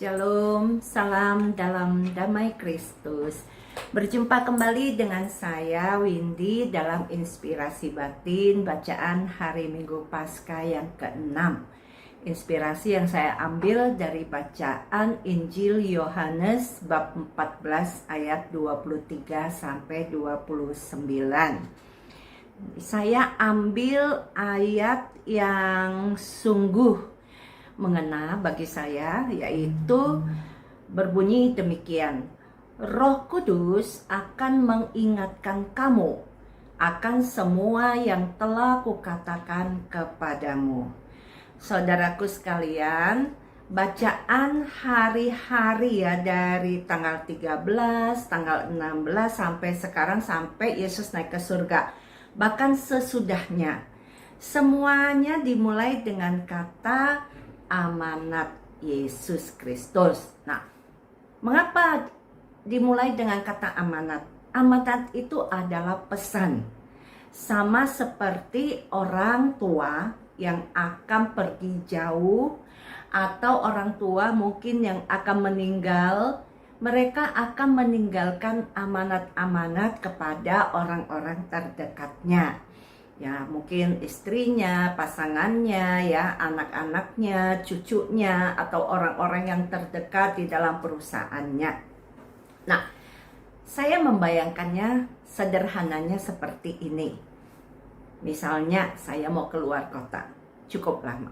Shalom, salam dalam damai Kristus. Berjumpa kembali dengan saya Windy dalam Inspirasi Batin bacaan hari Minggu Paskah yang ke-6. Inspirasi yang saya ambil dari bacaan Injil Yohanes bab 14 ayat 23 sampai 29. Saya ambil ayat yang sungguh mengena bagi saya, yaitu berbunyi demikian: Roh Kudus akan mengingatkan kamu akan semua yang telah kukatakan kepadamu. Saudaraku sekalian, bacaan hari-hari ya, dari tanggal 13, tanggal 16 sampai sekarang, sampai Yesus naik ke surga, bahkan sesudahnya, semuanya dimulai dengan kata amanat Yesus Kristus. Nah, mengapa dimulai dengan kata amanat? Amanat itu adalah pesan. Sama seperti orang tua yang akan pergi jauh, atau orang tua mungkin yang akan meninggal, mereka akan meninggalkan amanat-amanat kepada orang-orang terdekatnya. Ya, mungkin istrinya, pasangannya, ya, anak-anaknya, cucunya, atau orang-orang yang terdekat di dalam perusahaannya. Nah, saya membayangkannya sederhananya seperti ini. Misalnya saya mau keluar kota, cukup lama.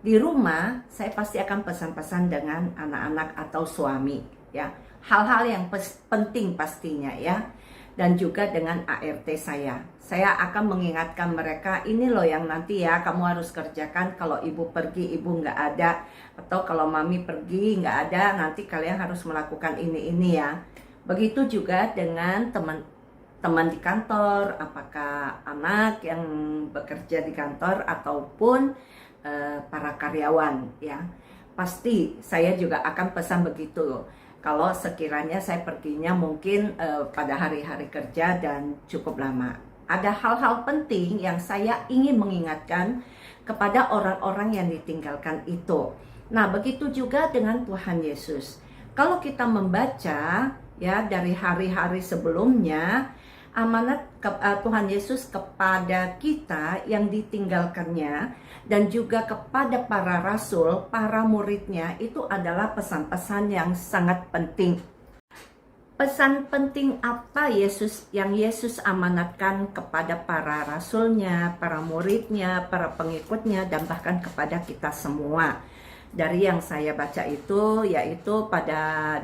Di rumah, saya pasti akan pesan-pesan dengan anak-anak atau suami, ya. Hal-hal yang penting pastinya, ya. Dan juga dengan ART saya akan mengingatkan mereka, ini loh yang nanti ya kamu harus kerjakan kalau ibu pergi, ibu nggak ada, atau kalau mami pergi nggak ada, nanti kalian harus melakukan ini ya. Begitu juga dengan teman-teman di kantor, apakah anak yang bekerja di kantor ataupun para karyawan, ya. Pasti saya juga akan pesan begitu. Kalau sekiranya saya perginya mungkin pada hari-hari kerja dan cukup lama. Ada hal-hal penting yang saya ingin mengingatkan kepada orang-orang yang ditinggalkan itu. Nah, begitu juga dengan Tuhan Yesus. Kalau kita membaca ya dari hari-hari sebelumnya, amanat Tuhan Yesus kepada kita yang ditinggalkannya dan juga kepada para rasul, para muridnya, itu adalah pesan-pesan yang sangat penting. Pesan penting apa yang Yesus amanatkan kepada para rasulnya, para muridnya, para pengikutnya, dan bahkan kepada kita semua. Dari yang saya baca itu, yaitu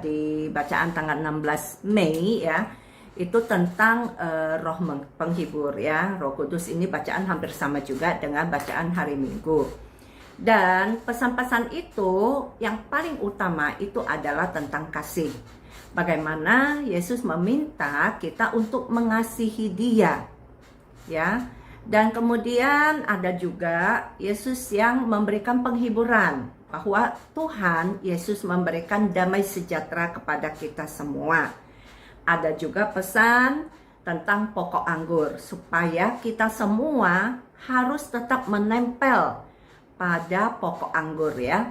di bacaan tanggal 16 Mei ya, itu tentang roh penghibur ya. Roh Kudus ini bacaan hampir sama juga dengan bacaan hari Minggu. Dan pesan-pesan itu yang paling utama itu adalah tentang kasih. Bagaimana Yesus meminta kita untuk mengasihi Dia, ya. Dan kemudian ada juga Yesus yang memberikan penghiburan, bahwa Tuhan Yesus memberikan damai sejahtera kepada kita semua. Ada juga pesan tentang pokok anggur, supaya kita semua harus tetap menempel pada pokok anggur ya.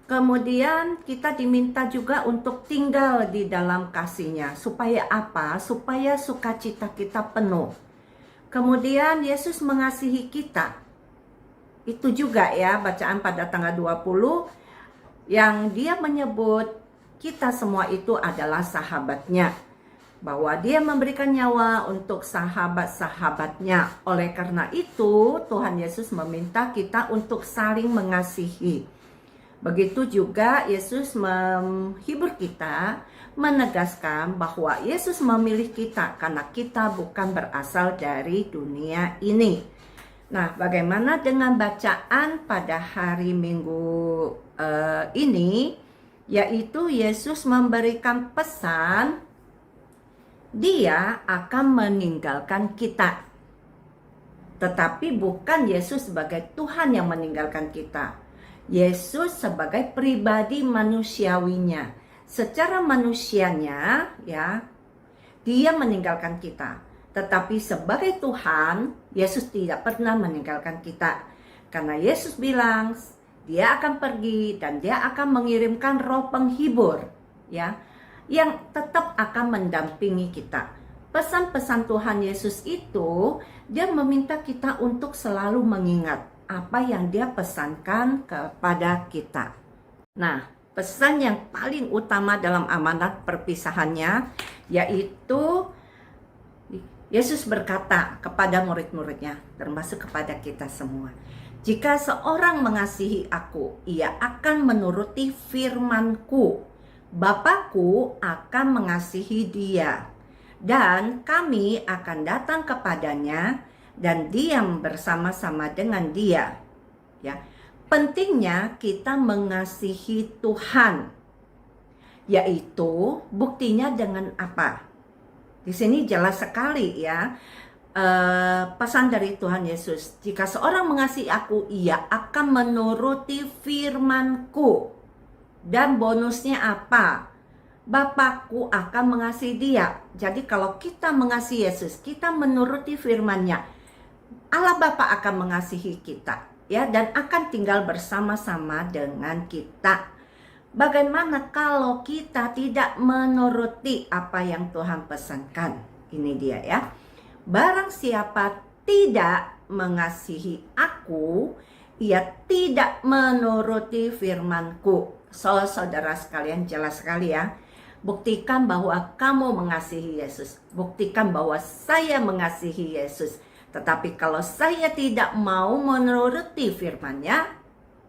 Kemudian kita diminta juga untuk tinggal di dalam kasih-Nya. Supaya apa? Supaya sukacita kita penuh. Kemudian Yesus mengasihi kita. Itu juga ya bacaan pada tanggal 20 yang Dia menyebut kita semua itu adalah sahabat-Nya, bahwa Dia memberikan nyawa untuk sahabat-sahabatnya. Oleh karena itu Tuhan Yesus meminta kita untuk saling mengasihi. Begitu juga Yesus menghibur kita, menegaskan bahwa Yesus memilih kita karena kita bukan berasal dari dunia ini. Nah, bagaimana dengan bacaan pada hari Minggu ini, yaitu Yesus memberikan pesan Dia akan meninggalkan kita. Tetapi bukan Yesus sebagai Tuhan yang meninggalkan kita. Yesus sebagai pribadi manusiawinya. Secara manusianya ya, Dia meninggalkan kita. Tetapi sebagai Tuhan, Yesus tidak pernah meninggalkan kita. Karena Yesus bilang, Dia akan pergi dan dia akan mengirimkan roh penghibur, ya, yang tetap akan mendampingi kita. Pesan-pesan Tuhan Yesus itu, dia meminta kita untuk selalu mengingat apa yang dia pesankan kepada kita. Nah, pesan yang paling utama dalam amanat perpisahannya, yaitu Yesus berkata kepada murid-muridnya, termasuk kepada kita semua, jika seorang mengasihi aku, ia akan menuruti firman-Ku. Bapakku akan mengasihi dia, dan kami akan datang kepadanya dan diam bersama-sama dengan dia. Ya, pentingnya kita mengasihi Tuhan, yaitu buktinya dengan apa? Di sini jelas sekali ya, pesan dari Tuhan Yesus. Jika seorang mengasihi aku, ia akan menuruti firman-Ku. Dan bonusnya apa? Bapakku akan mengasihi dia. Jadi kalau kita mengasihi Yesus, kita menuruti firman-Nya, Allah Bapa akan mengasihi kita, ya, dan akan tinggal bersama-sama dengan kita. Bagaimana kalau kita tidak menuruti apa yang Tuhan pesankan? Ini dia ya. Barang siapa tidak mengasihi aku, ia tidak menuruti firman-Ku. Saudara sekalian, jelas sekali ya. Buktikan bahwa kamu mengasihi Yesus. Buktikan bahwa saya mengasihi Yesus. Tetapi kalau saya tidak mau menuruti firman-Nya,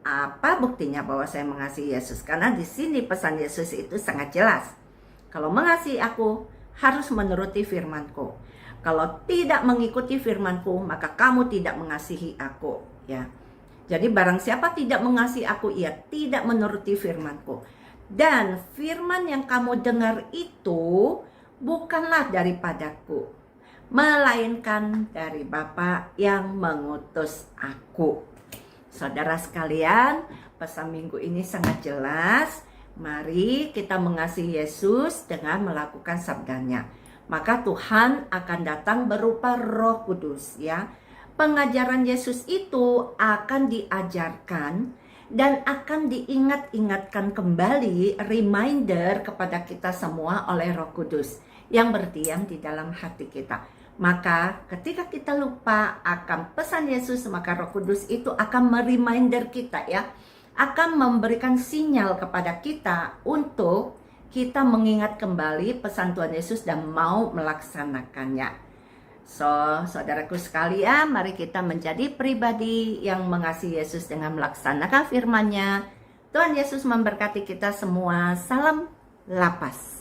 apa buktinya bahwa saya mengasihi Yesus? Karena di sini pesan Yesus itu sangat jelas. Kalau mengasihi aku, harus menuruti firman-Ku. Kalau tidak mengikuti firman-Ku, maka kamu tidak mengasihi aku. Ya. Jadi barang siapa tidak mengasihi aku, ia tidak menuruti firman-Ku. Dan firman yang kamu dengar itu bukanlah daripadaku, melainkan dari Bapa yang mengutus aku. Saudara sekalian, pesan minggu ini sangat jelas. Mari kita mengasihi Yesus dengan melakukan sabdanya. Maka Tuhan akan datang berupa Roh Kudus, ya. Pengajaran Yesus itu akan diajarkan dan akan diingat-ingatkan kembali, reminder kepada kita semua oleh Roh Kudus yang berdiam di dalam hati kita. Maka ketika kita lupa akan pesan Yesus, maka Roh Kudus itu akan mereminder kita, ya, akan memberikan sinyal kepada kita untuk kita mengingat kembali pesan Tuhan Yesus dan mau melaksanakannya. Saudaraku sekalian, mari kita menjadi pribadi yang mengasihi Yesus dengan melaksanakan firman-Nya. Tuhan Yesus memberkati kita semua. Salam lapas.